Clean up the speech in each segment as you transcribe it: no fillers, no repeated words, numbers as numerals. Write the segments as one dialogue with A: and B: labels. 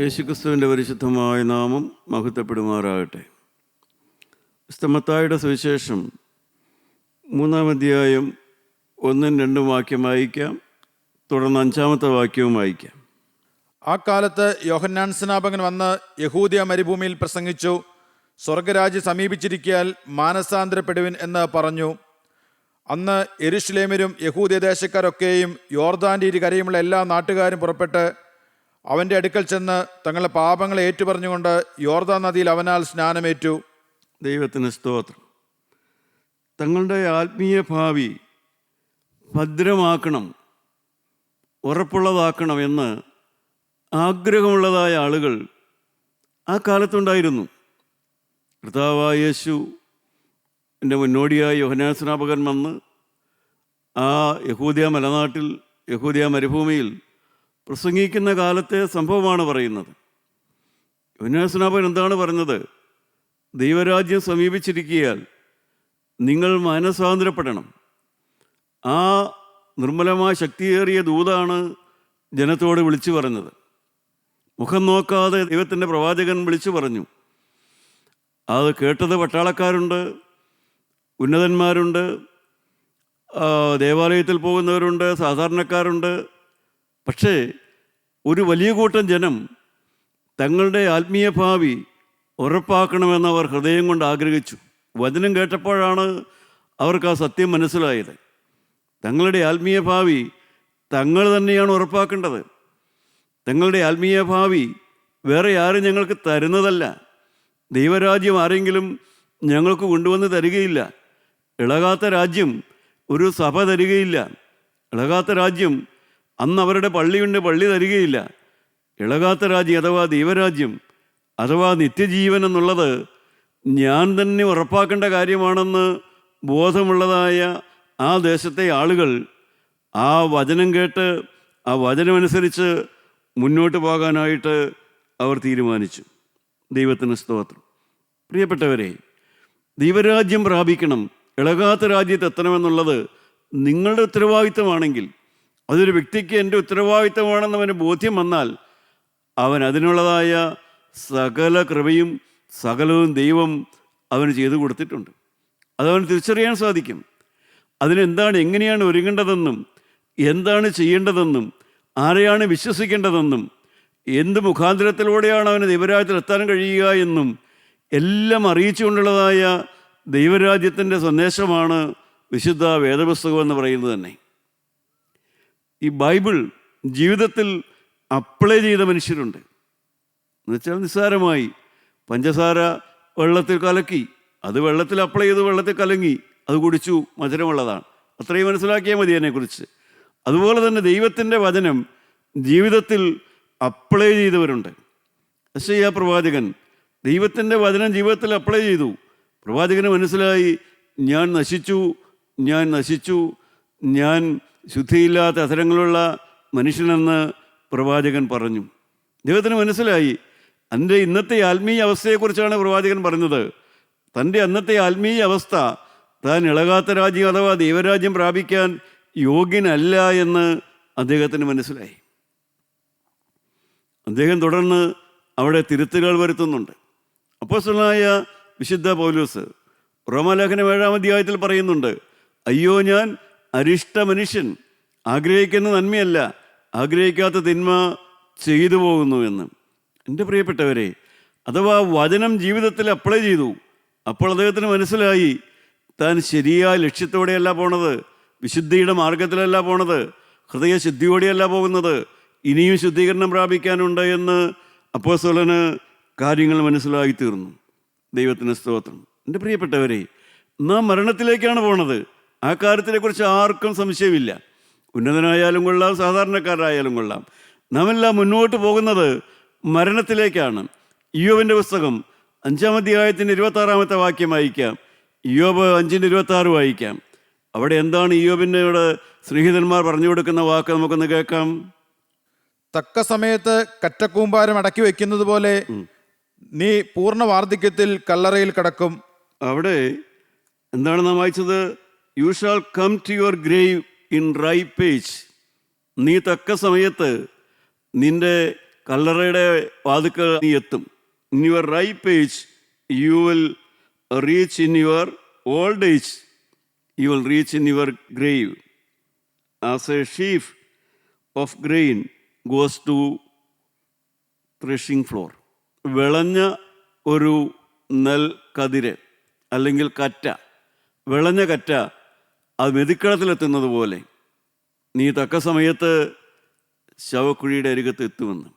A: യേശുക്രിസ്തുവിൻ്റെ പരിശുദ്ധമായ നാമം മഹത്വപ്പെടുമാറാകട്ടെ. വിശുദ്ധ മത്തായിയുടെ സുവിശേഷം 3-ാം അധ്യായം 1-2 വാക്യം വായിക്കാം. തുടർന്ന് 5-ാമത്തെ വാക്യവും വായിക്കാം.
B: ആ കാലത്ത് യോഹന്നാൻ സ്നാപകൻ വന്ന് യഹൂദിയ മരുഭൂമിയിൽ പ്രസംഗിച്ചു, സ്വർഗരാജ്യം സമീപിച്ചിരിക്കയാൽ മാനസാന്തരപ്പെടുവിൻ എന്ന് പറഞ്ഞു. അന്ന് യെരൂശലേമ്യരും യഹൂദ്യദേശക്കാരൊക്കെയും യോർദാൻ്റെ ഇരുകരയുമുള്ള എല്ലാ നാട്ടുകാരും പുറപ്പെട്ട് അവൻ്റെ അടുക്കൽ ചെന്ന് തങ്ങളുടെ പാപങ്ങളെ ഏറ്റുപറഞ്ഞുകൊണ്ട് യോർദാൻ നദിയിൽ അവനാൽ സ്നാനമേറ്റു.
A: ദൈവത്തിന് സ്തോത്രം. തങ്ങളുടെ ആത്മീയ ഭാവി ഭദ്രമാക്കണം, ഉറപ്പുള്ളതാക്കണം എന്ന് ആഗ്രഹമുള്ളതായ ആളുകൾ ആ കാലത്തുണ്ടായിരുന്നു. കർത്താവായ യേശു എൻ്റെ മുന്നോടിയായി യോഹന്നാൻ സ്നാപകൻ വന്ന് ആ യഹൂദ്യ മലനാട്ടിൽ, യഹൂദ്യ മരുഭൂമിയിൽ പ്രസംഗിക്കുന്ന കാലത്തെ സംഭവമാണ് പറയുന്നത്. യോഹന്നാൻ സ്നാപകൻ എന്താണ് പറഞ്ഞത്? ദൈവരാജ്യം സമീപിച്ചിരിക്കയാൽ നിങ്ങൾ മാനസാന്തരപ്പെടണം. ആ നിർമ്മലമായ ശക്തിയേറിയ ദൂതാണ് ജനത്തോട് വിളിച്ചു പറഞ്ഞത്. മുഖം നോക്കാതെ ദൈവത്തിൻ്റെ പ്രവാചകൻ വിളിച്ചു പറഞ്ഞു. അത് കേട്ടത് പട്ടാളക്കാരുണ്ട്, ഉന്നതന്മാരുണ്ട്, ദേവാലയത്തിൽ പോകുന്നവരുണ്ട്, സാധാരണക്കാരുണ്ട്. പക്ഷേ ഒരു വലിയ കൂട്ടം ജനം തങ്ങളുടെ ആത്മീയ ഭാവി ഉറപ്പാക്കണമെന്നവർ ഹൃദയം കൊണ്ട് ആഗ്രഹിച്ചു. വചനം കേട്ടപ്പോഴാണ് അവർക്ക് ആ സത്യം മനസ്സിലായത്. തങ്ങളുടെ ആത്മീയ ഭാവി തങ്ങൾ തന്നെയാണ് ഉറപ്പാക്കേണ്ടത്. തങ്ങളുടെ ആത്മീയ ഭാവി വേറെ ആരും ഞങ്ങൾക്ക് തരുന്നതല്ല. ദൈവരാജ്യം ആരെങ്കിലും ഞങ്ങൾക്ക് കൊണ്ടുവന്ന് തരികയില്ല. ഇളകാത്ത രാജ്യം ഒരു സഭ തരികയില്ല. ഇളകാത്ത രാജ്യം അന്ന് അവരുടെ പള്ളിയുണ്ട്, പള്ളി തരികയില്ല. ഇളകാത്ത രാജ്യം അഥവാ ദൈവരാജ്യം അഥവാ നിത്യജീവൻ എന്നുള്ളത് ഞാൻ തന്നെ ഉറപ്പാക്കേണ്ട കാര്യമാണെന്ന് ബോധമുള്ളതായ ആ ദേശത്തെ ആളുകൾ ആ വചനം കേട്ട് ആ വചനമനുസരിച്ച് മുന്നോട്ട് പോകാനായിട്ട് അവർ തീരുമാനിച്ചു. ദൈവത്തിന് സ്തോത്രം. പ്രിയപ്പെട്ടവരെ, ദൈവരാജ്യം പ്രാപിക്കണം, ഇളകാത്ത രാജ്യത്ത് എത്തണമെന്നുള്ളത് നിങ്ങളുടെ ഉത്തരവാദിത്തമാണെങ്കിൽ, അതൊരു വ്യക്തിക്ക് എൻ്റെ ഉത്തരവാദിത്തമാണെന്ന് അവന് ബോധ്യം വന്നാൽ അവൻ അതിനുള്ളതായ സകല കൃപയും സകലവും ദൈവം അവന് ചെയ്തു കൊടുത്തിട്ടുണ്ട്. അതവന് തിരിച്ചറിയാൻ സാധിക്കും. അതിനെന്താണ്, എങ്ങനെയാണ് ഒരുങ്ങേണ്ടതെന്നും എന്താണ് ചെയ്യേണ്ടതെന്നും ആരെയാണ് വിശ്വസിക്കേണ്ടതെന്നും എന്ത് മുഖാന്തരത്തിലൂടെയാണ് അവന് ദൈവരാജ്യത്തിൽ എത്താൻ കഴിയുക എന്നും എല്ലാം അറിയിച്ചുകൊണ്ടുള്ളതായ ദൈവരാജ്യത്തിൻ്റെ സന്ദേശമാണ് വിശുദ്ധ വേദപുസ്തകം എന്ന് പറയുന്നത് തന്നെ. ഈ ബൈബിൾ ജീവിതത്തിൽ അപ്ലൈ ചെയ്ത മനുഷ്യരുണ്ട്. എന്നുവെച്ചാൽ നിസ്സാരമായി പഞ്ചസാര വെള്ളത്തിൽ കലക്കി, അത് വെള്ളത്തിൽ അപ്ലൈ ചെയ്ത് വെള്ളത്തിൽ കലങ്ങി, അത് കുടിച്ചു, മധുരമുള്ളതാണ്, അത്രയും മനസ്സിലാക്കിയാൽ മതി അതിനെക്കുറിച്ച്. അതുപോലെ തന്നെ ദൈവത്തിൻ്റെ വചനം ജീവിതത്തിൽ അപ്ലൈ ചെയ്തവരുണ്ട്. യെശയ്യാ പ്രവാചകൻ ദൈവത്തിൻ്റെ വചനം ജീവിതത്തിൽ അപ്ലൈ ചെയ്തു. പ്രവാചകന് മനസ്സിലായി, ഞാൻ നശിച്ചു, ഞാൻ നശിച്ചു, ഞാൻ ശുദ്ധിയില്ലാത്ത അധരങ്ങളുള്ള മനുഷ്യനെന്ന് പ്രവാചകൻ പറഞ്ഞു. ദൈവത്തിന് മനസ്സിലായി, തൻ്റെ ഇന്നത്തെ ആത്മീയ അവസ്ഥയെക്കുറിച്ചാണ് പ്രവാചകൻ പറഞ്ഞത്. തൻ്റെ അന്നത്തെ ആത്മീയ അവസ്ഥ താൻ ഇളകാത്ത രാജ്യം അഥവാ ദൈവരാജ്യം പ്രാപിക്കാൻ യോഗ്യനല്ല എന്ന് അദ്ദേഹത്തിന് മനസ്സിലായി. അദ്ദേഹം തുടർന്ന് അവിടെ തിരുത്തുകൾ വരുത്തുന്നുണ്ട്. അപ്പോസ്തലനായ വിശുദ്ധ പൗലോസ് റോമാലേഖനം 7-ാം അധ്യായത്തിൽ പറയുന്നുണ്ട്, അയ്യോ ഞാൻ അരിഷ്ട മനുഷ്യൻ, ആഗ്രഹിക്കുന്ന നന്മയല്ല ആഗ്രഹിക്കാത്ത തിന്മ ചെയ്തു പോകുന്നു എന്ന്. എൻ്റെ പ്രിയപ്പെട്ടവരെ, അഥവാ വചനം ജീവിതത്തിൽ അപ്ലൈ ചെയ്തു. അപ്പോൾ അദ്ദേഹത്തിന് മനസ്സിലായി, താൻ ശരിയായ ലക്ഷ്യത്തോടെയല്ല പോണത്, വിശുദ്ധിയുടെ മാർഗത്തിലല്ല പോണത്, ഹൃദയശുദ്ധിയോടെയല്ല പോകുന്നത്, ഇനിയും ശുദ്ധീകരണം പ്രാപിക്കാനുണ്ട് എന്ന് അപ്പോസ്തലന് കാര്യങ്ങൾ മനസ്സിലായി തീർന്നു. ദൈവത്തിന് സ്തോത്രം. എൻ്റെ പ്രിയപ്പെട്ടവരെ, നാം മരണത്തിലേക്കാണ് പോണത്. ആ കാര്യത്തിനെക്കുറിച്ച് ആർക്കും സംശയമില്ല. ഉന്നതനായാലും കൊള്ളാം, സാധാരണക്കാരായാലും കൊള്ളാം, നാം എല്ലാം മുന്നോട്ട് പോകുന്നത് മരണത്തിലേക്കാണ്. ഇയ്യോബിൻ്റെ പുസ്തകം 5-ാം അധ്യായത്തിൻ്റെ 26-ാമത്തെ വാക്യം വായിക്കാം. ഇയ്യോബ് 5:26 വായിക്കാം. അവിടെ എന്താണ് ഇയ്യോബിനോട് സ്നേഹിതന്മാർ പറഞ്ഞു കൊടുക്കുന്ന വാക്ക് നമുക്കൊന്ന് കേൾക്കാം.
B: തക്ക സമയത്ത് കറ്റക്കൂമ്പാരം അടക്കി വയ്ക്കുന്നത് പോലെ നീ പൂർണ്ണ വാർദ്ധക്യത്തിൽ കല്ലറയിൽ കിടക്കും.
A: അവിടെ എന്താണ് നാം വായിച്ചത്? You shall come to your grave in ripe age. നീ തക്ക സമയത്ത് നിൻ്റെ കല്ലറയുടെ വാതുക്കൾ നീ എത്തും. In your ripe age you will reach in your old age you will reach in your grave as a sheaf of grain goes to threshing floor. വിളഞ്ഞ ഒരു നെൽക്കതിര് അല്ലെങ്കിൽ കറ്റ, വിളഞ്ഞ കറ്റ അത് മെതിക്കളത്തിലെത്തുന്നത് പോലെ നീ തക്ക സമയത്ത് ശവക്കുഴിയുടെ അരികത്ത് എത്തുമെന്ന്.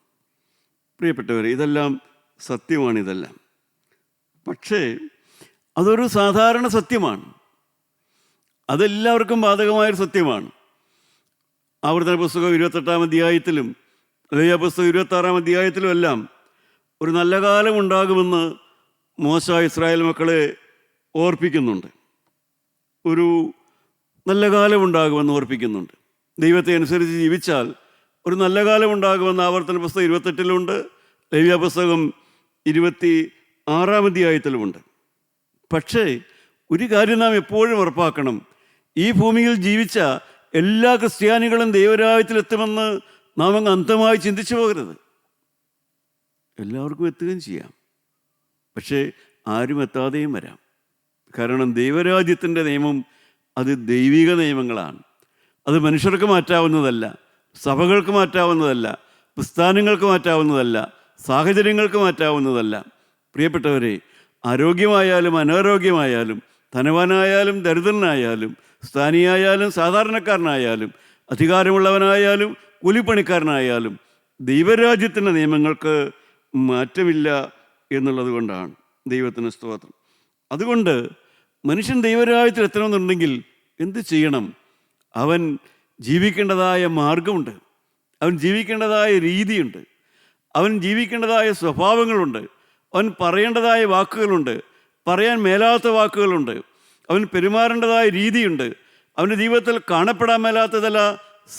A: പ്രിയപ്പെട്ടവരെ, ഇതെല്ലാം സത്യമാണിതെല്ലാം. പക്ഷേ അതൊരു സാധാരണ സത്യമാണ്, അതെല്ലാവർക്കും ബാധകമായൊരു സത്യമാണ്. ആവർത്തന പുസ്തകം 28-ാം അധ്യായത്തിലും ലേവ്യ പുസ്തകം 26-ാം അധ്യായത്തിലും എല്ലാം ഒരു നല്ല കാലം ഉണ്ടാകുമെന്ന് മോശ ഇസ്രായേൽ മക്കളെ ഓർപ്പിക്കുന്നുണ്ട്. ഒരു നല്ല കാലം ഉണ്ടാകുമെന്ന് ഓർപ്പിക്കുന്നുണ്ട്. ദൈവത്തെ അനുസരിച്ച് ജീവിച്ചാൽ ഒരു നല്ല കാലം ഉണ്ടാകുമെന്ന് ആവർത്തന പുസ്തകം 28-ലുണ്ട്, ലേവ്യ പുസ്തകം 26-ാം അധ്യായത്തിലുമുണ്ട്. പക്ഷേ ഒരു കാര്യം നാം എപ്പോഴും ഉറപ്പാക്കണം, ഈ ഭൂമിയിൽ ജീവിച്ച എല്ലാ ക്രിസ്ത്യാനികളും ദൈവരാജ്യത്തിലെത്തുമെന്ന് നാം അങ്ങ് അന്ധമായി ചിന്തിച്ചു പോകരുത്. എല്ലാവർക്കും എത്തുകയും ചെയ്യാം, പക്ഷേ ആരും എത്താതെയും വരാം. കാരണം ദൈവരാജ്യത്തിൻ്റെ നിയമം അത് ദൈവിക നിയമങ്ങളാണ്. അത് മനുഷ്യർക്ക് മാറ്റാവുന്നതല്ല, സഭകൾക്ക് മാറ്റാവുന്നതല്ല, പ്രസ്ഥാനങ്ങൾക്ക് മാറ്റാവുന്നതല്ല, സാഹചര്യങ്ങൾക്ക് മാറ്റാവുന്നതല്ല. പ്രിയപ്പെട്ടവരെ, ആരോഗ്യമായാലും അനാരോഗ്യമായാലും, ധനവാനായാലും ദരിദ്രനായാലും, സ്ഥാനിയായാലും സാധാരണക്കാരനായാലും, അധികാരമുള്ളവനായാലും കൂലിപ്പണിക്കാരനായാലും ദൈവരാജ്യത്തിൻ്റെ നിയമങ്ങൾക്ക് മാറ്റമില്ല എന്നുള്ളത് കൊണ്ടാണ്. ദൈവത്തിന് സ്തോത്രം. അതുകൊണ്ട് മനുഷ്യൻ ദൈവരാജ്യത്തിൽ എത്തണമെന്നുണ്ടെങ്കിൽ എന്ത് ചെയ്യണം? അവൻ ജീവിക്കേണ്ടതായ മാർഗമുണ്ട്, അവൻ ജീവിക്കേണ്ടതായ രീതിയുണ്ട്, അവൻ ജീവിക്കേണ്ടതായ സ്വഭാവങ്ങളുണ്ട്, അവൻ പറയേണ്ടതായ വാക്കുകളുണ്ട്, പറയാൻ മേലാത്ത വാക്കുകളുണ്ട്, അവൻ പെരുമാറേണ്ടതായ രീതിയുണ്ട്, അവൻ്റെ ജീവിതത്തിൽ കാണപ്പെടാൻ മേലാത്ത ചില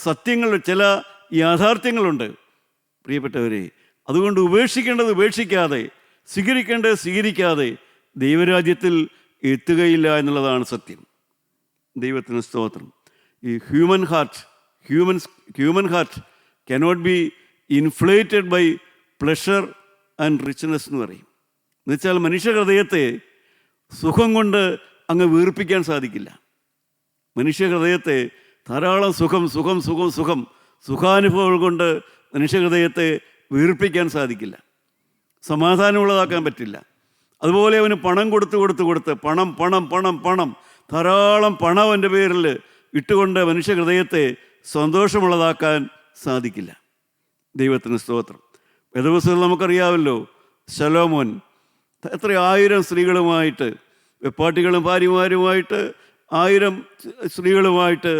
A: സത്യങ്ങൾ, ചില യാഥാർത്ഥ്യങ്ങളുണ്ട്. പ്രിയപ്പെട്ടവരെ, അതുകൊണ്ട് ഉപേക്ഷിക്കേണ്ടത് ഉപേക്ഷിക്കാതെ, സ്വീകരിക്കേണ്ടത് സ്വീകരിക്കാതെ ദൈവരാജ്യത്തിൽ എത്തുകയില്ല എന്നുള്ളതാണ് സത്യം. ദൈവത്തിന് സ്തോത്രം. ഈ human heart cannot be inflated by pleasure and richness എന്ന് പറയും. എന്നുവെച്ചാൽ മനുഷ്യ ഹൃദയത്തെ സുഖം കൊണ്ട് അങ്ങ് വീർപ്പിക്കാൻ സാധിക്കില്ല. മനുഷ്യ ഹൃദയത്തെ ധാരാളം സുഖാനുഭവങ്ങൾ കൊണ്ട് മനുഷ്യ ഹൃദയത്തെ വീർപ്പിക്കാൻ സാധിക്കില്ല, സമാധാനമുള്ളതാക്കാൻ പറ്റില്ല. അതുപോലെ അവന് പണം കൊടുത്ത് പണം ധാരാളം പണം അവൻ്റെ പേരിൽ ഇട്ടുകൊണ്ട് മനുഷ്യ ഹൃദയത്തെ സന്തോഷമുള്ളതാക്കാൻ സാധിക്കില്ല. ദൈവത്തിന് സ്തോത്രം. വേദപുസ്തകം നമുക്കറിയാമല്ലോ, ശലോമോൻ എത്ര 1000 സ്ത്രീകളുമായിട്ട്, വെപ്പാട്ടികളും ഭാര്യമാരുമായിട്ട് 1000 സ്ത്രീകളുമായിട്ട്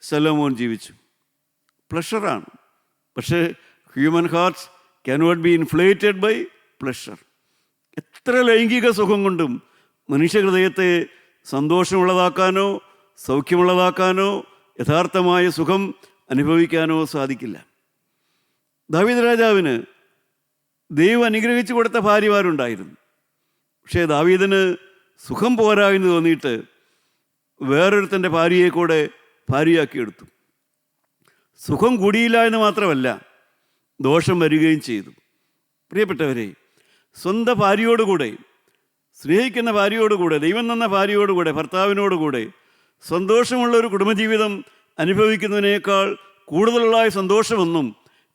A: ശലോമോൻ ജീവിച്ചു. പ്ലഷറാണ്. പക്ഷേ human hearts cannot be inflated by pleasure. എത്ര ലൈംഗിക സുഖം കൊണ്ടും മനുഷ്യ ഹൃദയത്തെ സന്തോഷമുള്ളതാക്കാനോ സൗഖ്യമുള്ളതാക്കാനോ യഥാർത്ഥമായ സുഖം അനുഭവിക്കാനോ സാധിക്കില്ല. ദാവീദ് രാജാവിന് ദൈവം അനുഗ്രഹിച്ചു കൊടുത്ത ഭാര്യമാരുണ്ടായിരുന്നു. പക്ഷേ ദാവീദിന് സുഖം പോരാ എന്ന് തോന്നിയിട്ട് വേറൊരുത്തൻ്റെ ഭാര്യയെ കൂടെ ഭാര്യയാക്കിയെടുത്തു. സുഖം കൂടിയില്ല എന്ന് മാത്രമല്ല, ദോഷം വരികയും ചെയ്തു. പ്രിയപ്പെട്ടവരെ, സ്വന്തം ഭാര്യയോടുകൂടെ, സ്നേഹിക്കുന്ന ഭാര്യയോടുകൂടെ, ദൈവം തന്ന ഭാര്യയോടുകൂടെ, ഭർത്താവിനോടുകൂടെ സന്തോഷമുള്ളൊരു കുടുംബജീവിതം അനുഭവിക്കുന്നതിനേക്കാൾ കൂടുതലുള്ള സന്തോഷമൊന്നും,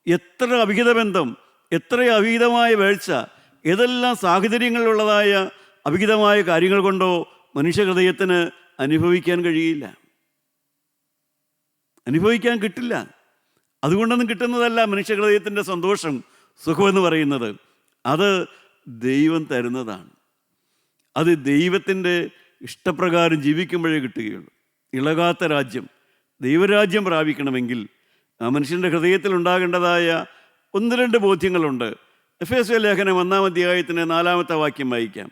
A: എത്ര അവിഹിത ബന്ധം, എത്ര അവിഹിതമായ വേഴ്ച, ഏതെല്ലാം സാഹചര്യങ്ങളിലുള്ളതായ അവിഹിതമായ കാര്യങ്ങൾ കൊണ്ടോ മനുഷ്യ ഹൃദയത്തിന് അനുഭവിക്കാൻ കഴിയില്ല, അനുഭവിക്കാൻ കിട്ടില്ല. അതുകൊണ്ടൊന്നും കിട്ടുന്നതല്ല മനുഷ്യ ഹൃദയത്തിൻ്റെ സന്തോഷം, സുഖമെന്ന് പറയുന്നത്. അത് ദൈവം തരുന്നതാണ്. അത് ദൈവത്തിൻ്റെ ഇഷ്ടപ്രകാരം ജീവിക്കുമ്പോഴേ കിട്ടുകയുള്ളൂ. ഇളകാത്ത രാജ്യം, ദൈവരാജ്യം പ്രാപിക്കണമെങ്കിൽ ആ മനുഷ്യൻ്റെ ഹൃദയത്തിൽ ഉണ്ടാകേണ്ടതായ 1-2 ബോധ്യങ്ങളുണ്ട്. എഫേസ്യ ലേഖനം 1-ാം അധ്യായത്തിൻ്റെ 4-ാമത്തെ വാക്യം വായിക്കാം.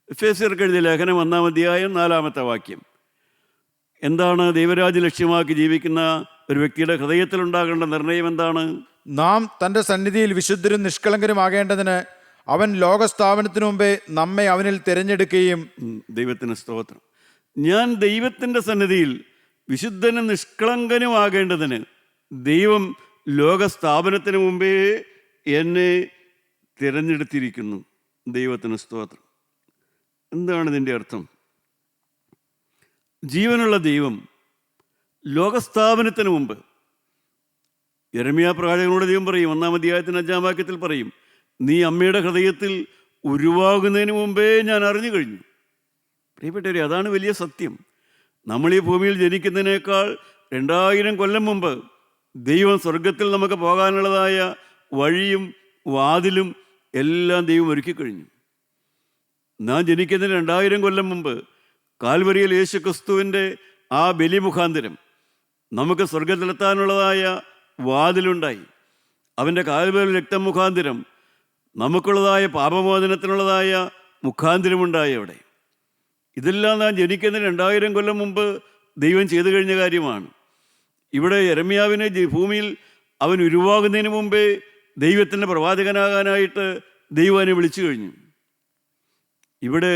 A: എഫേസ്യർക്ക് എഴുതിയ ലേഖനം 1-ാം അധ്യായം 4-ാമത്തെ വാക്യം. എന്താണ് ദൈവരാജ്യ ലക്ഷ്യമാക്കി ജീവിക്കുന്ന ഒരു വ്യക്തിയുടെ ഹൃദയത്തിൽ ഉണ്ടാകേണ്ട നിർണയം എന്താണ്?
B: നാം തൻ്റെ സന്നിധിയിൽ വിശുദ്ധരും നിഷ്കളങ്കരുമാകേണ്ടതിന് അവൻ ലോകസ്ഥാപനത്തിനു മുമ്പേ നമ്മെ അവനിൽ തിരഞ്ഞെടുക്കുകയും.
A: ദൈവത്തിന് സ്തോത്രം. ഞാൻ ദൈവത്തിൻ്റെ സന്നിധിയിൽ വിശുദ്ധനും നിഷ്കളങ്കനുമാകേണ്ടതിന് ദൈവം ലോകസ്ഥാപനത്തിന് മുമ്പേ എന്നെ തിരഞ്ഞെടുത്തിരിക്കുന്നു. ദൈവത്തിന് സ്തോത്രം. എന്താണ് ഇതിൻ്റെ അർത്ഥം? ജീവനുള്ള ദൈവം ലോകസ്ഥാപനത്തിന് മുമ്പ് യെരമ്യാ പ്രവാചകനോട് ദൈവം പറയും, 1-ാം അധ്യായത്തിന് 5-ാം വാക്യത്തിൽ പറയും, നീ അമ്മയുടെ ഹൃദയത്തിൽ ഉരുവാകുന്നതിന് മുമ്പേ ഞാൻ അറിഞ്ഞു കഴിഞ്ഞു. പ്രിയപ്പെട്ടവരെ, അതാണ് വലിയ സത്യം. നമ്മൾ ഈ ഭൂമിയിൽ ജനിക്കുന്നതിനേക്കാൾ 2000 കൊല്ലം മുമ്പ് ദൈവം സ്വർഗത്തിൽ നമുക്ക് പോകാനുള്ളതായ വഴിയും വാതിലും എല്ലാം ദൈവം ഒരുക്കി കഴിഞ്ഞു. നാം ജനിക്കുന്നതിന് 2000 കൊല്ലം മുമ്പ് കാൽവരിയിൽ യേശു ക്രിസ്തുവിൻ്റെ ആ ബലി മുഖാന്തരം നമുക്ക് സ്വർഗത്തിലെത്താനുള്ളതായ വാതിലുണ്ടായി. അവൻ്റെ കാൽവരി രക്തം മുഖാന്തരം നമുക്കുള്ളതായ പാപമോചനത്തിനുള്ളതായ മുഖാന്തരമുണ്ടായി അവിടെ. ഇതെല്ലാം നാം ജനിക്കുന്നതിന് 2000 കൊല്ലം മുമ്പ് ദൈവം ചെയ്തു കഴിഞ്ഞ കാര്യമാണ്. ഇവിടെ യെരമ്യാവിനെ ഭൂമിയിൽ അവൻ ഉരുവാകുന്നതിന് മുമ്പേ ദൈവത്തിൻ്റെ പ്രവാചകനാകാനായിട്ട് ദൈവം അവനെ വിളിച്ചു കഴിഞ്ഞു. ഇവിടെ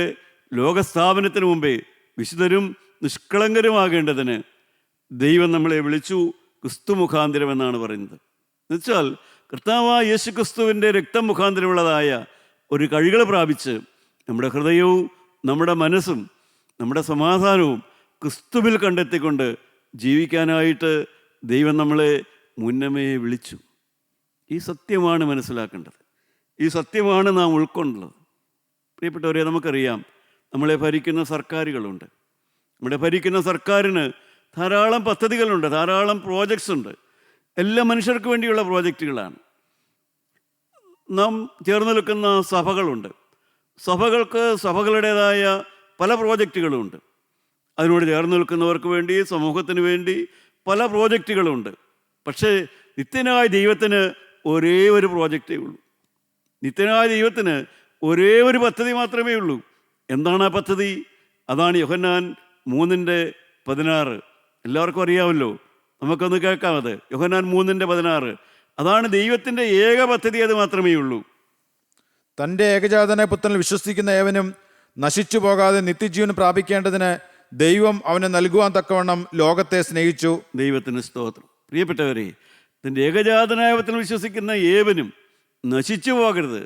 A: ലോകസ്ഥാപനത്തിന് മുമ്പേ വിശുദ്ധരും നിഷ്കളങ്കരുമാകേണ്ടതിന് ദൈവം നമ്മളെ വിളിച്ചു ക്രിസ്തു മുഖാന്തരം എന്നാണ് പറയുന്നത്. എന്നുവെച്ചാൽ കർത്താവായ യേശു ക്രിസ്തുവിൻ്റെ രക്തം മുഖാന്തരമുള്ളതായ ഒരു കഴികൾ പ്രാപിച്ച് നമ്മുടെ ഹൃദയവും നമ്മുടെ മനസ്സും നമ്മുടെ സമാധാനവും ക്രിസ്തുവിൽ കണ്ടെത്തിക്കൊണ്ട് ജീവിക്കാനായിട്ട് ദൈവം നമ്മളെ മുന്നമേ വിളിച്ചു. ഈ സത്യമാണ് മനസ്സിലാക്കേണ്ടത്. ഈ സത്യമാണ് നാം ഉൾക്കൊണ്ടുള്ളത്. പ്രിയപ്പെട്ടവരെ, നമുക്കറിയാം, നമ്മളെ ഭരിക്കുന്ന സർക്കാരുകളുണ്ട്. നമ്മുടെ ഭരിക്കുന്ന സർക്കാരിന് ധാരാളം പദ്ധതികളുണ്ട്, ധാരാളം പ്രോജക്ട്സ് ഉണ്ട്. എല്ലാ മനുഷ്യർക്ക് വേണ്ടിയുള്ള പ്രോജക്റ്റുകളാണ്. നാം ചേർന്ന് നിൽക്കുന്ന സഭകളുണ്ട്. സഭകൾക്ക് സഭകളുടേതായ പല പ്രോജക്റ്റുകളുമുണ്ട്. അതിനോട് ചേർന്ന് നിൽക്കുന്നവർക്ക് വേണ്ടി, സമൂഹത്തിന് വേണ്ടി പല പ്രോജക്റ്റുകളുണ്ട്. പക്ഷേ നിത്യനായ ദൈവത്തിന് ഒരേ ഒരു പ്രോജക്റ്റേ ഉള്ളൂ. നിത്യനായ ദൈവത്തിന് ഒരേ ഒരു പദ്ധതി മാത്രമേ ഉള്ളൂ. എന്താണ് ആ പദ്ധതി? അതാണ് യോഹന്നാൻ 3:16. എല്ലാവർക്കും അറിയാമല്ലോ, നമുക്കൊന്ന് കേൾക്കാം. അത് യോഹന്നാൻ 3:16. അതാണ് ദൈവത്തിൻ്റെ ഏക പദ്ധതി, അത് മാത്രമേ ഉള്ളൂ.
B: തൻ്റെ ഏകജാതനെ പുത്രനിൽ വിശ്വസിക്കുന്ന ഏവനും നശിച്ചു പോകാതെ നിത്യജീവൻ പ്രാപിക്കേണ്ടതിന് ദൈവം അവന് നൽകുവാൻ തക്കവണ്ണം ലോകത്തെ സ്നേഹിച്ചു.
A: ദൈവത്തിന് സ്തോത്രം. പ്രിയപ്പെട്ടവരെ, തൻ്റെ ഏകജാതനായ പുത്രനിൽ വിശ്വസിക്കുന്ന ഏവനും നശിച്ചു പോകരുത്,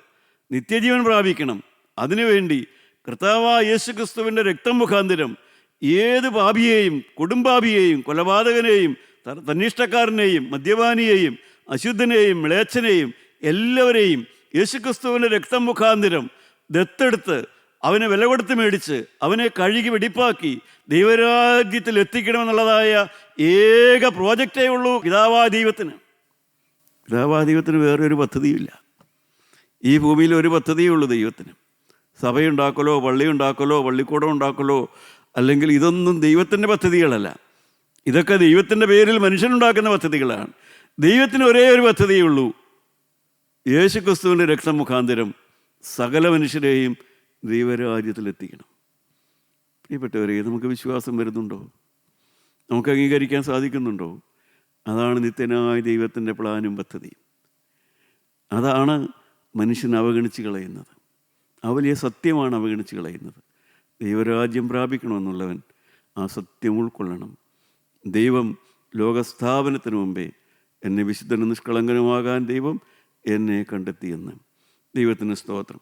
A: നിത്യജീവൻ പ്രാപിക്കണം. അതിനുവേണ്ടി കർത്താവായ യേശു ക്രിസ്തുവിൻ്റെ രക്തം മുഖാന്തരം ഏത് പാപിയെയും, കൊടുംപാപിയെയും, കൊലപാതകനെയും, തന്നിഷ്ടക്കാരനെയും, മദ്യപാനിയെയും, അശുദ്ധനെയും, മ്ലേച്ഛനെയും എല്ലാവരെയും യേശുക്രിസ്തുവിൻ്റെ രക്തം മുഖാന്തരം ദത്തെടുത്ത് അവനെ വില കൊടുത്ത് മേടിച്ച് അവനെ കഴുകി വെടിപ്പാക്കി ദൈവരാജ്യത്തിൽ എത്തിക്കണമെന്നുള്ളതായ ഏക പ്രോജക്റ്റേ ഉള്ളൂ പിതാവായ ദൈവത്തിന്. പിതാവായ ദൈവത്തിന് വേറെ ഒരു പദ്ധതിയില്ല. ഈ ഭൂമിയിൽ ഒരു പദ്ധതിയേ ഉള്ളൂ ദൈവത്തിന്. സഭയുണ്ടാക്കലോ, പള്ളിയുണ്ടാക്കലോ, പള്ളിക്കൂടം ഉണ്ടാക്കലോ, അല്ലെങ്കിൽ ഇതൊന്നും ദൈവത്തിൻ്റെ പദ്ധതികളല്ല. ഇതൊക്കെ ദൈവത്തിൻ്റെ പേരിൽ മനുഷ്യനുണ്ടാക്കുന്ന പദ്ധതികളാണ്. ദൈവത്തിന് ഒരേ ഒരു പദ്ധതിയേ ഉള്ളൂ, യേശുക്രിസ്തുവിൻ്റെ രക്തം മുഖാന്തരം സകല മനുഷ്യരെയും ദൈവരാജ്യത്തിലെത്തിക്കണം. പ്രിയപ്പെട്ടവരെ, നമുക്ക് വിശ്വാസം വരുന്നുണ്ടോ? നമുക്ക് അംഗീകരിക്കാൻ സാധിക്കുന്നുണ്ടോ? അതാണ് നിത്യനായ ദൈവത്തിൻ്റെ പ്ലാനും പദ്ധതിയും. അതാണ് മനുഷ്യൻ അവഗണിച്ച് കളയുന്നത്. ആ വലിയ സത്യമാണ് അവഗണിച്ച് കളയുന്നത്. ദൈവരാജ്യം പ്രാപിക്കണമെന്നുള്ളവൻ ആ സത്യം ഉൾക്കൊള്ളണം. ദൈവം ലോകസ്ഥാപനത്തിന് മുമ്പേ എന്നെ വിശുദ്ധനും നിഷ്കളങ്കനുമാകാൻ ദൈവം എന്നെ കണ്ടെത്തിയെന്ന്. ദൈവത്തിന് സ്തോത്രം.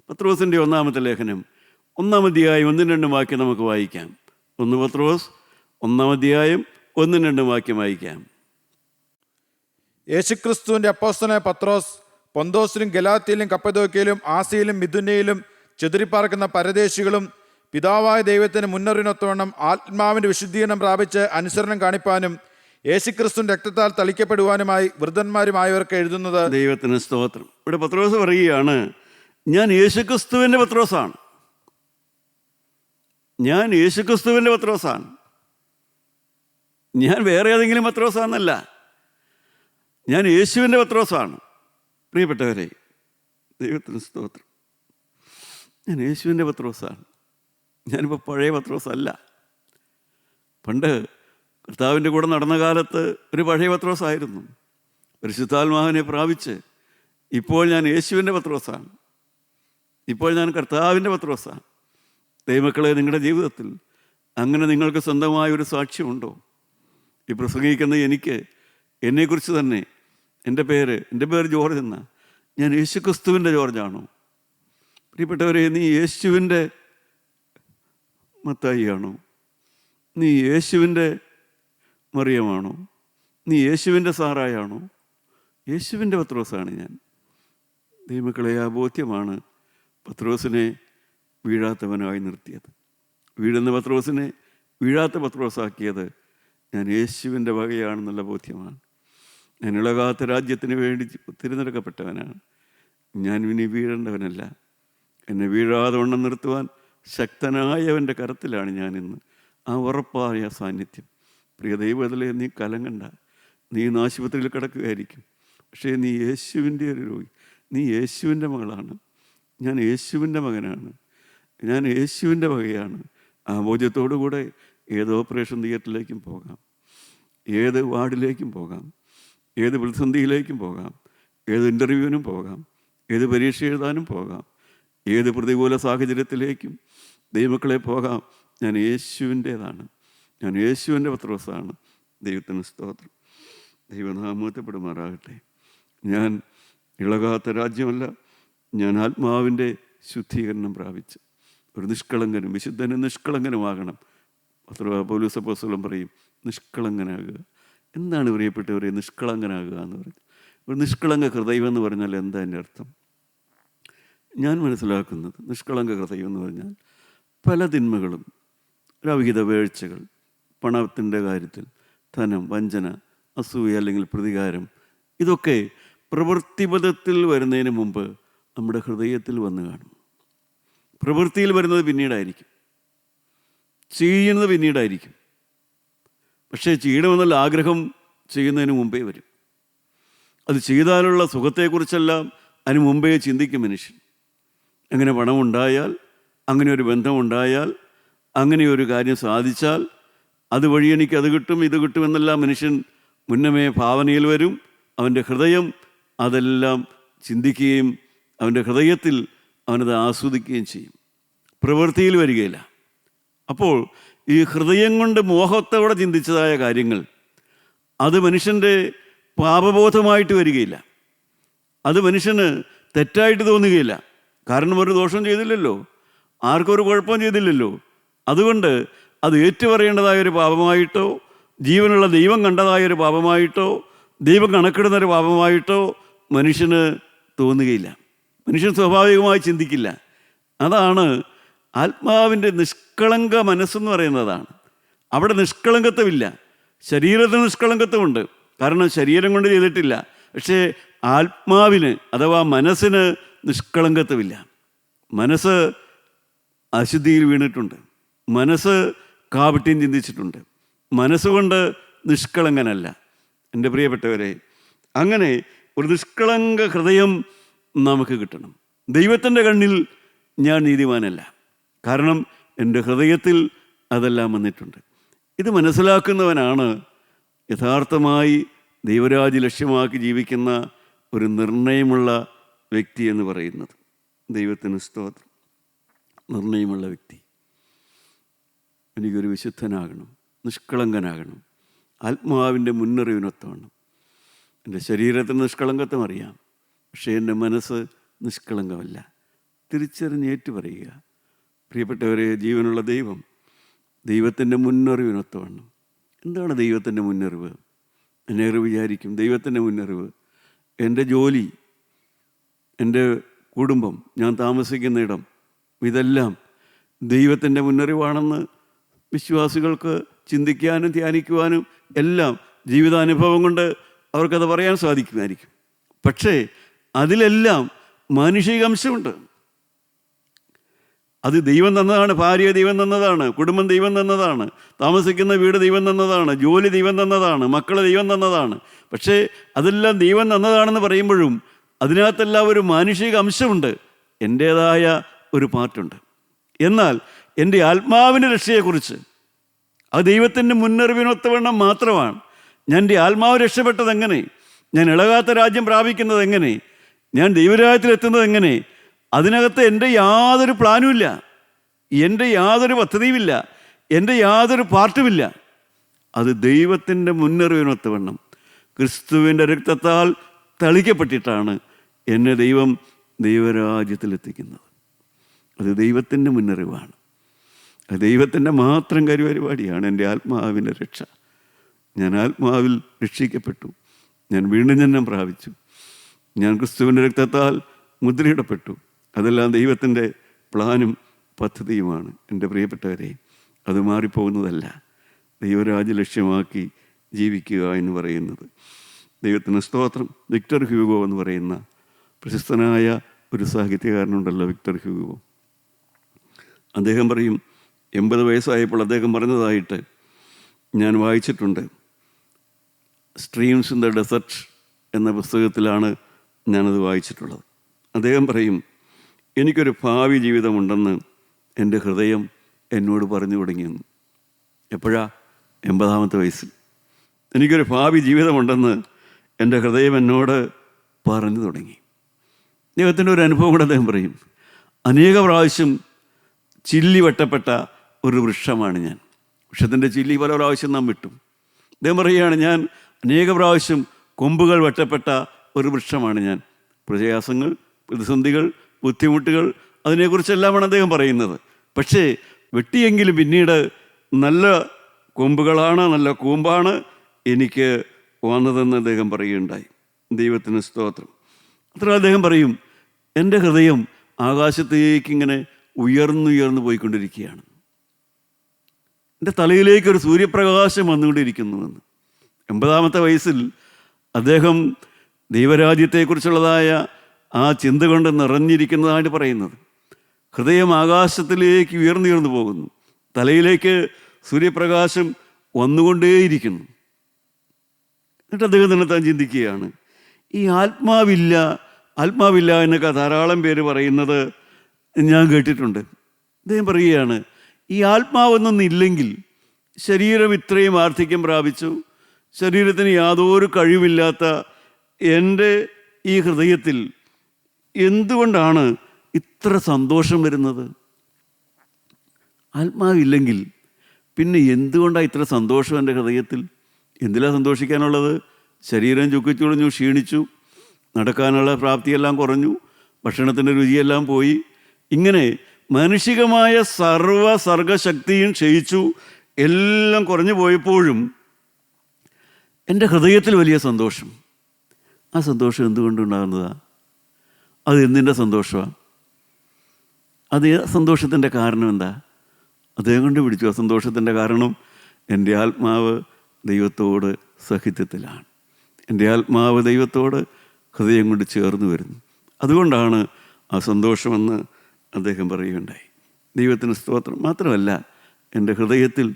A: പത്രോസിൻ്റെ 1-ാമത്തെ ലേഖനം 1-ാം അധ്യായം 1-2 വാക്യം നമുക്ക് വായിക്കാം. 1 പത്രോസ് 1-ാം അധ്യായം 1-2 വാക്യം വായിക്കാം.
B: യേശുക്രിസ്തുവിൻ്റെ അപ്പോസ്തലനായ പത്രോസ് പൊന്തോസിലും ഗലാത്യയിലും കപ്പദോക്യയിലും ആസിയയിലും മിഥുനയിലും ചെതറിപ്പാർക്കുന്ന പരദേശികളും പിതാവായ ദൈവത്തിന് മുന്നറിയിനൊത്തവണ്ണം ആത്മാവിൻ്റെ വിശുദ്ധീകരണം പ്രാപിച്ച് അനുസരണം കാണിപ്പാനും യേശുക്രിസ്തുവിൻ്റെ രക്തത്താൽ തളിക്കപ്പെടുവാനുമായി വൃദ്ധന്മാരുമായവർക്ക് എഴുതുന്നത്.
A: ദൈവത്തിന് സ്തോത്രം. ഇവിടെ പത്രോസ് പറയുകയാണ്, ഞാൻ യേശുക്രിസ്തുവിൻ്റെ പത്രോസാണ്. ഞാൻ യേശുക്രിസ്തുവിൻ്റെ പത്രോസാണ്. ഞാൻ വേറെ ഏതെങ്കിലും പത്രോസാണെന്നല്ല, ഞാൻ യേശുവിൻ്റെ പത്രോസാണ്. പ്രിയപ്പെട്ടവരെ, ദൈവത്തിന് സ്തോത്രം. ഞാൻ യേശുവിൻ്റെ പത്രോസാണ്. ഞാനിപ്പോൾ പഴയ പത്രോസല്ല. പണ്ട് കർത്താവിൻ്റെ കൂടെ നടന്ന കാലത്ത് ഒരു പഴയ പത്രോസായിരുന്നു. പരിശുദ്ധാത്മാവിനെ പ്രാപിച്ച് ഇപ്പോൾ ഞാൻ യേശുവിൻ്റെ പത്രോസാണ്. ഇപ്പോൾ ഞാൻ കർത്താവിൻ്റെ പത്രോസാണ്. ദൈവമക്കളെ, നിങ്ങളുടെ ജീവിതത്തിൽ അങ്ങനെ നിങ്ങൾക്ക് സ്വന്തമായ ഒരു സാക്ഷ്യമുണ്ടോ? ഈ പ്രസംഗിക്കുന്ന എനിക്ക് എന്നെക്കുറിച്ച് തന്നെ, എൻ്റെ പേര് ജോർജ് എന്ന, ഞാൻ യേശുക്രിസ്തുവിൻ്റെ ജോർജാണോ? പ്രിയപ്പെട്ടവരെ, നീ യേശുവിൻ്റെ മത്തായിയാണോ? നീ യേശുവിൻ്റെ മറിയമാണോ? നീ യേശുവിൻ്റെ സാറായാണോ? യേശുവിൻ്റെ പത്രോസാണ് ഞാൻ. ദൈവമക്കളെ, ആ ബോധ്യമാണ് പത്രോസിനെ വീഴാത്തവനായി നിർത്തിയത്. വീഴുന്ന പത്രോസിനെ വീഴാത്ത പത്രോസാക്കിയത് ഞാൻ യേശുവിൻ്റെ വകയാണെന്നുള്ള ബോധ്യമാണ്. ഞാൻ ഇളകാത്ത രാജ്യത്തിന് വേണ്ടി തിരഞ്ഞെടുക്കപ്പെട്ടവനാണ്. ഞാൻ ഇനി വീഴേണ്ടവനല്ല. എന്നെ വീഴാതെ വണ്ണം നിർത്തുവാൻ ശക്തനായവൻ്റെ കരത്തിലാണ് ഞാനിന്ന്. ആ ഉറപ്പായ സാന്നിധ്യം. പ്രിയ ദൈവത്തിലെ, നീ കലങ്ങണ്ട. നീ ഇന്ന് ആശുപത്രിയിൽ കിടക്കുകയായിരിക്കും. പക്ഷേ നീ യേശുവിൻ്റെ ഒരു രോഗി. നീ യേശുവിൻ്റെ മകളാണ്. ഞാൻ യേശുവിൻ്റെ മകനാണ്. ഞാൻ യേശുവിൻ്റെ വകയാണ്. ആ ബോധ്യത്തോടു കൂടെ ഏത് ഓപ്പറേഷൻ തിയേറ്ററിലേക്കും പോകാം, ഏത് വാർഡിലേക്കും പോകാം, ഏത് പ്രതിസന്ധിയിലേക്കും പോകാം, ഏത് ഇൻ്റർവ്യൂവിനും പോകാം, ഏത് പരീക്ഷ എഴുതാനും പോകാം, ഏത് പ്രതികൂല സാഹചര്യത്തിലേക്കും ദൈവമക്കളെ പോകാം. ഞാൻ യേശുവിൻ്റേതാണ്. ഞാൻ യേശുവിൻ്റെ പത്രോസാണ്. ദൈവത്തിന് സ്തോത്രം. ദൈവനാമത്തെപ്പെടുമാറാകട്ടെ. ഞാൻ ഇളകാത്ത രാജ്യമല്ല, ഞാൻ ആത്മാവിൻ്റെ ശുദ്ധീകരണം പ്രാപിച്ച് ഒരു നിഷ്കളങ്കനും വിശുദ്ധനും നിഷ്കളങ്കനുമാകണം. പൗലോസ് അപ്പോസ്തലൻ പറയും, നിഷ്കളങ്കനാകുക. എന്താണ് പ്രിയപ്പെട്ടവരെ നിഷ്കളങ്കനാകുക എന്ന് പറഞ്ഞാൽ? ഒരു നിഷ്കളങ്ക ഹൃദയം എന്ന് പറഞ്ഞാൽ എന്താ എൻ്റെ അർത്ഥം? ഞാൻ മനസ്സിലാക്കുന്നത്, നിഷ്കളങ്ക ഹൃദയം എന്ന് പറഞ്ഞാൽ പല തിന്മകളും, അവിഹിത വീഴ്ചകൾ, പണത്തിൻ്റെ കാര്യത്തിൽ ധനം, വഞ്ചന, അസൂയ അല്ലെങ്കിൽ പ്രതികാരം, ഇതൊക്കെ പ്രവൃത്തിപഥത്തിൽ വരുന്നതിന് മുമ്പ് നമ്മുടെ ഹൃദയത്തിൽ വന്ന് കാണും. പ്രവൃത്തിയിൽ വരുന്നത് പിന്നീടായിരിക്കും, ചെയ്യുന്നത് പിന്നീടായിരിക്കും. പക്ഷേ ചെയ്യണമെന്നുള്ള ആഗ്രഹം ചെയ്യുന്നതിന് മുമ്പേ വരും. അത് ചെയ്താലുള്ള സുഖത്തെക്കുറിച്ചെല്ലാം അതിന് മുമ്പേ ചിന്തിക്കും മനുഷ്യൻ. അങ്ങനെ പണമുണ്ടായാൽ, അങ്ങനെ ഒരു ബന്ധമുണ്ടായാൽ, അങ്ങനെ ഒരു കാര്യം സാധിച്ചാൽ, അതുവഴി എനിക്കത് കിട്ടും ഇത് കിട്ടുമെന്നെല്ലാം മനുഷ്യൻ മുന്നമേ ഭാവനയിൽ വരും. അവൻ്റെ ഹൃദയം അതെല്ലാം ചിന്തിക്കുകയും അവൻ്റെ ഹൃദയത്തിൽ അവനത് ആസ്വദിക്കുകയും ചെയ്യും. പ്രവൃത്തിയിൽ വരികയില്ല. അപ്പോൾ ഈ ഹൃദയം കൊണ്ട് മോഹത്തോടെ ചിന്തിച്ചതായ കാര്യങ്ങൾ അത് മനുഷ്യൻ്റെ പാപബോധമായിട്ട് വരികയില്ല. അത് മനുഷ്യന് തെറ്റായിട്ട് തോന്നുകയില്ല. കാരണം ഒരു ദോഷം ചെയ്തില്ലല്ലോ, ആർക്കും ഒരു കുഴപ്പവും ചെയ്തില്ലല്ലോ. അതുകൊണ്ട് അത് ഏറ്റുപറയേണ്ടതായൊരു പാപമായിട്ടോ, ജീവനുള്ള ദൈവം കണ്ടതായൊരു പാപമായിട്ടോ, ദൈവം കണക്കിടുന്നൊരു പാപമായിട്ടോ മനുഷ്യന് തോന്നുകയില്ല. മനുഷ്യൻ സ്വാഭാവികമായി ചിന്തിക്കില്ല. അതാണ് ആത്മാവിൻ്റെ നിഷ്കളങ്ക മനസ്സെന്ന് പറയുന്നതാണ്. അവിടെ നിഷ്കളങ്കത്വമില്ല. ശരീരത്തിന് നിഷ്കളങ്കത്വമുണ്ട്, കാരണം ശരീരം കൊണ്ട് ചെയ്തിട്ടില്ല. പക്ഷേ ആത്മാവിന് അഥവാ മനസ്സിന് നിഷ്കളങ്കത്വമില്ല. മനസ്സ് അശുദ്ധിയിൽ വീണിട്ടുണ്ട്. മനസ്സ് കാപട്യം ചിന്തിച്ചിട്ടുണ്ട്. മനസ്സുകൊണ്ട് നിഷ്കളങ്കനല്ല. എൻ്റെ പ്രിയപ്പെട്ടവരെ, അങ്ങനെ ഒരു നിഷ്കളങ്ക ഹൃദയം നമുക്ക് കിട്ടണം. ദൈവത്തിൻ്റെ കണ്ണിൽ ഞാൻ നീതിമാനല്ല, കാരണം എൻ്റെ ഹൃദയത്തിൽ അതെല്ലാം വന്നിട്ടുണ്ട്. ഇത് മനസ്സിലാക്കുന്നവനാണ് യഥാർത്ഥമായി ദൈവരാജ്യം ലക്ഷ്യമാക്കി ജീവിക്കുന്ന ഒരു നിർണയമുള്ള വ്യക്തി എന്ന് പറയുന്നത്. ദൈവത്തിന് സ്തോത്രം. നിർണയമുള്ള വ്യക്തി. എനിക്കൊരു വിശുദ്ധനാകണം, നിഷ്കളങ്കനാകണം, ആത്മാവിൻ്റെ മുന്നറിവിനൊത്തവണ്ണം. എൻ്റെ ശരീരത്തിന് നിഷ്കളങ്കത്വം അറിയാം, പക്ഷേ എൻ്റെ മനസ്സ് നിഷ്കളങ്കമല്ല. തിരിച്ചറിഞ്ഞേറ്റു പറയുക. പ്രിയപ്പെട്ടവരെ, ജീവനുള്ള ദൈവം, ദൈവത്തിൻ്റെ മുന്നറിവിനൊത്തവണ്ണം. എന്താണ് ദൈവത്തിൻ്റെ മുന്നറിവ്? എന്നെ വിചാരിക്കും ദൈവത്തിൻ്റെ മുന്നറിവ് എൻ്റെ ജോലി, എൻ്റെ കുടുംബം, ഞാൻ താമസിക്കുന്ന ഇടം, ഇതെല്ലാം ദൈവത്തിൻ്റെ മുന്നറിവാണെന്ന് വിശ്വാസികൾക്ക് ചിന്തിക്കാനും ധ്യാനിക്കുവാനും എല്ലാം ജീവിതാനുഭവം കൊണ്ട് അവർക്കത് പറയാൻ സാധിക്കുമായിരിക്കും. പക്ഷേ അതിലെല്ലാം മാനുഷിക അംശമുണ്ട്. അത് ദൈവം തന്നതാണ്. ഭാര്യ ദൈവം തന്നതാണ്, കുടുംബം ദൈവം തന്നതാണ്, താമസിക്കുന്ന വീട് ദൈവം തന്നതാണ്, ജോലി ദൈവം തന്നതാണ്, മക്കളെ ദൈവം തന്നതാണ്. പക്ഷേ അതെല്ലാം ദൈവം തന്നതാണെന്ന് പറയുമ്പോഴും അതിനകത്തെല്ലാം ഒരു മാനുഷിക അംശമുണ്ട്, എൻ്റേതായ ഒരു പാർട്ടുണ്ട്. എന്നാൽ എൻ്റെ ആത്മാവിൻ്റെ രക്ഷയെക്കുറിച്ച് അത് ദൈവത്തിൻ്റെ മുന്നറിവിനൊത്തവണ്ണം മാത്രമാണ്. ഞാൻ എൻ്റെ ആത്മാവ് രക്ഷപ്പെട്ടത് എങ്ങനെ, ഞാൻ ഇളകാത്ത രാജ്യം പ്രാപിക്കുന്നത് എങ്ങനെ, ഞാൻ ദൈവരാജ്യത്തിലെത്തുന്നത് എങ്ങനെ, അതിനകത്ത് എൻ്റെ യാതൊരു പ്ലാനുമില്ല, എൻ്റെ യാതൊരു പദ്ധതിയുമില്ല, എൻ്റെ യാതൊരു പാർട്ടുമില്ല. അത് ദൈവത്തിൻ്റെ മുന്നറിവിനൊത്തവണ്ണം ക്രിസ്തുവിൻ്റെ രക്തത്താൽ തളിക്കപ്പെട്ടിട്ടാണ് എന്നെ ദൈവം ദൈവരാജ്യത്തിലെത്തിക്കുന്നത്. അത് ദൈവത്തിൻ്റെ മുന്നറിവാണ്. അത് ദൈവത്തിൻ്റെ മാത്രം പരിപാടിയാണ് എൻ്റെ ആത്മാവിൻ്റെ രക്ഷ. ഞാൻ ആത്മാവിൽ രക്ഷിക്കപ്പെട്ടു. ഞാൻ വീണ്ടും ജന്മം പ്രാപിച്ചു. ഞാൻ ക്രിസ്തുവിൻ്റെ രക്തത്താൽ മുദ്രയിടപ്പെട്ടു. അതെല്ലാം ദൈവത്തിൻ്റെ പ്ലാനും പദ്ധതിയുമാണ്. എൻ്റെ പ്രിയപ്പെട്ടവരെ, അത് മാറിപ്പോകുന്നതല്ല. ദൈവരാജ്യ ലക്ഷ്യമാക്കി ജീവിക്കുക എന്ന് പറയുന്നത്. ദൈവത്തിന് സ്തോത്രം. വിക്ടർ ഹ്യൂഗോ എന്ന് പറയുന്ന പ്രശസ്തനായ ഒരു സാഹിത്യകാരനുണ്ടല്ലോ, വിക്ടർ ഹ്യൂഗോ. അദ്ദേഹം പറയും, 80 വയസ്സായപ്പോൾ അദ്ദേഹം പറഞ്ഞതായിട്ട് ഞാൻ വായിച്ചിട്ടുണ്ട്. സ്ട്രീംസ് ഇൻ ദ ഡെസർട്ട് എന്ന പുസ്തകത്തിലാണ് ഞാനത് വായിച്ചിട്ടുള്ളത്. അദ്ദേഹം പറയും, എനിക്കൊരു ഭാവി ജീവിതമുണ്ടെന്ന് എൻ്റെ ഹൃദയം എന്നോട് പറഞ്ഞു തുടങ്ങിയെന്ന്. എപ്പോഴാ? 80-ാമത്തെ വയസ്സിൽ. എനിക്കൊരു ഭാവി ജീവിതമുണ്ടെന്ന് എൻ്റെ ഹൃദയം എന്നോട് പറഞ്ഞു തുടങ്ങി. ദൈവത്തിൻ്റെ ഒരു അനുഭവം കൂടെ അദ്ദേഹം പറയും. അനേക പ്രാവശ്യം ചില്ലി വെട്ടപ്പെട്ട ഒരു വൃക്ഷമാണ് ഞാൻ. വൃക്ഷത്തിൻ്റെ ചില്ലി പല പ്രാവശ്യം നാം വിട്ടു. അദ്ദേഹം പറയുകയാണ്, ഞാൻ അനേക പ്രാവശ്യം കൊമ്പുകൾ വെട്ടപ്പെട്ട ഒരു വൃക്ഷമാണ് ഞാൻ. പ്രയാസങ്ങൾ, പ്രതിസന്ധികൾ, ബുദ്ധിമുട്ടുകൾ, അതിനെക്കുറിച്ചെല്ലാമാണ് അദ്ദേഹം പറയുന്നത്. പക്ഷേ വെട്ടിയെങ്കിലും പിന്നീട് നല്ല കൊമ്പുകളാണ്, നല്ല കൂമ്പാണ് എനിക്ക് വന്നതെന്ന് അദ്ദേഹം പറയുകയുണ്ടായി. ദൈവത്തിന് സ്തോത്രം. അത്ര അദ്ദേഹം പറയും, എൻ്റെ ഹൃദയം ആകാശത്തേക്കിങ്ങനെ ഉയർന്നുയർന്നു പോയിക്കൊണ്ടിരിക്കുകയാണ്. എൻ്റെ തലയിലേക്കൊരു സൂര്യപ്രകാശം വന്നുകൊണ്ടിരിക്കുന്നുവെന്ന്. 80-ാമത്തെ വയസ്സിൽ അദ്ദേഹം ദൈവരാജ്യത്തെക്കുറിച്ചുള്ളതായ ആ ചിന്ത കൊണ്ട് നിറഞ്ഞിരിക്കുന്നതാണ് പറയുന്നത്. ഹൃദയം ആകാശത്തിലേക്ക് ഉയർന്നുയർന്നു പോകുന്നു. തലയിലേക്ക് സൂര്യപ്രകാശം വന്നുകൊണ്ടേയിരിക്കുന്നു. എന്നിട്ട് അദ്ദേഹം തന്നെ താൻ ചിന്തിക്കുകയാണ്, ഈ ആത്മാവില്ല എന്നൊക്കെ ധാരാളം പേര് പറയുന്നത് ഞാൻ കേട്ടിട്ടുണ്ട്. അദ്ദേഹം പറയുകയാണ്, ഈ ആത്മാവൊന്നും ഇല്ലെങ്കിൽ ശരീരം ഇത്രയും വാർദ്ധക്യം പ്രാപിച്ചു, ശരീരത്തിന് യാതൊരു കഴിവില്ലാത്ത എൻ്റെ ഈ ഹൃദയത്തിൽ എന്തുകൊണ്ടാണ് ഇത്ര സന്തോഷം വരുന്നത്? ആത്മാവില്ലെങ്കിൽ പിന്നെ എന്തുകൊണ്ടാണ് ഇത്ര സന്തോഷം എൻ്റെ ഹൃദയത്തിൽ? എന്തിലാണ് സന്തോഷിക്കാനുള്ളത്? ശരീരം ചുക്കിച്ചുളിഞ്ഞു, ക്ഷീണിച്ചു, നടക്കാനുള്ള പ്രാപ്തിയെല്ലാം കുറഞ്ഞു, ഭക്ഷണത്തിൻ്റെ രുചിയെല്ലാം പോയി. ഇങ്ങനെ മാനുഷികമായ സർഗശക്തിയും ക്ഷയിച്ചു, എല്ലാം കുറഞ്ഞു പോയപ്പോഴും എൻ്റെ ഹൃദയത്തിൽ വലിയ സന്തോഷം. ആ സന്തോഷം എന്തുകൊണ്ടുണ്ടാകുന്നതാണ്? അത് എന്തിൻ്റെ സന്തോഷമാണ്? അത് സന്തോഷത്തിൻ്റെ കാരണം എന്താ? അദ്ദേഹം കൊണ്ട് പിടിച്ചു. ആ സന്തോഷത്തിൻ്റെ കാരണം എൻ്റെ ആത്മാവ് ദൈവത്തോട് സഹിത്യത്തിലാണ്. എൻ്റെ ആത്മാവ് ദൈവത്തോട് ഹൃദയം കൊണ്ട് ചേർന്ന് വരുന്നു. അതുകൊണ്ടാണ് ആ സന്തോഷമെന്ന് അദ്ദേഹം പറയുകയുണ്ടായി. ദൈവത്തിന് സ്തോത്രം. മാത്രമല്ല, എൻ്റെ ഹൃദയത്തിൽ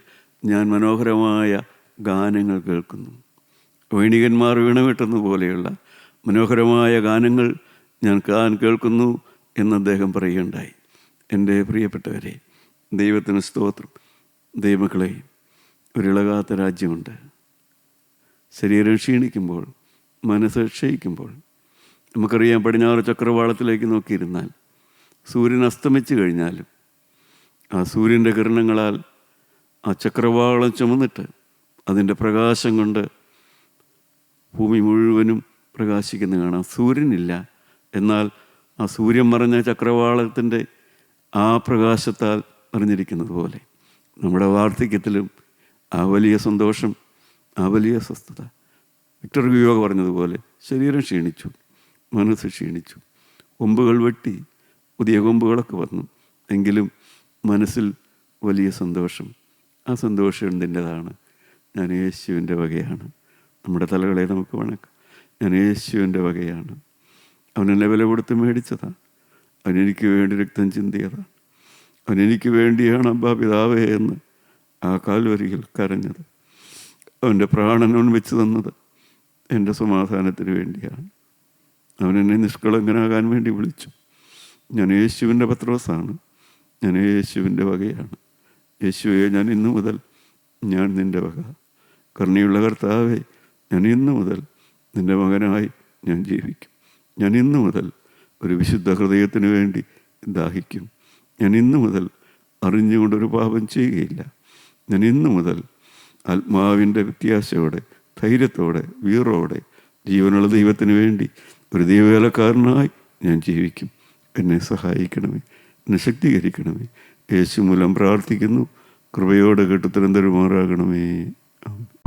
A: ഞാൻ മനോഹരമായ ഗാനങ്ങൾ കേൾക്കുന്നു. വൈണികന്മാർ വീണമിട്ടുന്ന പോലെയുള്ള മനോഹരമായ ഗാനങ്ങൾ ഞാൻ കേൾക്കുന്നു എന്ന് അദ്ദേഹം പറയുകയുണ്ടായി. എൻ്റെ പ്രിയപ്പെട്ടവരെ, ദൈവത്തിന് സ്തോത്രം. ദൈവമക്കളെ, ഒരിളകാത്ത രാജ്യമുണ്ട്. ശരീരം ക്ഷീണിക്കുമ്പോൾ, മനസ്സ് ക്ഷയിക്കുമ്പോൾ, നമുക്കറിയാം, പടിഞ്ഞാറ് ചക്രവാളത്തിലേക്ക് നോക്കിയിരുന്നാൽ സൂര്യൻ അസ്തമിച്ചു കഴിഞ്ഞാലും ആ സൂര്യൻ്റെ കിരണങ്ങളാൽ ആ ചക്രവാളം ചുമന്നിട്ട് അതിൻ്റെ പ്രകാശം കൊണ്ട് ഭൂമി മുഴുവനും പ്രകാശിക്കുന്ന കാണാം. സൂര്യനില്ല, എന്നാൽ ആ സൂര്യൻ മറഞ്ഞ ചക്രവാളത്തിൻ്റെ ആ പ്രകാശത്താൽ നിറഞ്ഞിരിക്കുന്നത് പോലെ നമ്മുടെ വാർദ്ധക്യത്തിലും ആ വലിയ സന്തോഷം, ആ വലിയ സ്വസ്ഥത. വിക്ടർ ഹ്യൂഗോ പറഞ്ഞതുപോലെ ശരീരം ക്ഷീണിച്ചു, മനസ്സ് ക്ഷീണിച്ചു, കൊമ്പുകൾ വെട്ടി, പുതിയ കൊമ്പുകളൊക്കെ വന്നു, എങ്കിലും മനസ്സിൽ വലിയ സന്തോഷം. ആ സന്തോഷം എന്തിൻ്റെതാണ്? ഞാൻ യേശുവിൻ്റെ വകയാണ്. നമ്മുടെ തലകളെ നമുക്ക് വണക്കാം. ഞാൻ യേശുവിൻ്റെ വകയാണ്. അവനെന്നെ വില കൊടുത്ത് മേടിച്ചതാണ്. അവനെനിക്ക് വേണ്ടി രക്തം ചിന്തിയതാണ്. അവനെനിക്ക് വേണ്ടിയാണ് അബ്ബാ പിതാവേ എന്ന് ആ കാൽവരിയിൽ കരഞ്ഞത്. അവൻ്റെ പ്രാണൻ അവൻ വെച്ച് തന്നത് എൻ്റെ സമാധാനത്തിന് വേണ്ടിയാണ്. അവനെന്നെ നിഷ്കളങ്കനാകാൻ വേണ്ടി വിളിച്ചു. ഞാൻ യേശുവിൻ്റെ പത്രോസാണ്. ഞാൻ യേശുവിൻ്റെ വകയാണ്. യേശുവേ, ഞാൻ ഇന്നു മുതൽ ഞാൻ നിൻ്റെ വക. കരുണയുള്ള കർത്താവേ, ഞാൻ ഇന്നു മുതൽ നിൻ്റെ മകനായി ഞാൻ ജീവിക്കും. ഞാൻ ഇന്നു മുതൽ ഒരു വിശുദ്ധ ഹൃദയത്തിന് വേണ്ടി ദാഹിക്കും. ഞാൻ ഇന്നു മുതൽ അറിഞ്ഞുകൊണ്ടൊരു പാപം ചെയ്യുകയില്ല. ഞാൻ ഇന്നു മുതൽ ആത്മാവിൻ്റെ വ്യത്യാസയോടെ, ധൈര്യത്തോടെ, വീറോടെ ജീവനുള്ള ദൈവത്തിന് വേണ്ടി ഒരു ദൈവവേലക്കാരനായി ഞാൻ ജീവിക്കും. എന്നെ സഹായിക്കണമേ, എന്നെ ശക്തീകരിക്കണമേ. യേശു മൂലം പ്രാർത്ഥിക്കുന്നു. കൃപയോടെ കേട്ടുത്തരം തരുമാറാകണമേ. ആമേൻ.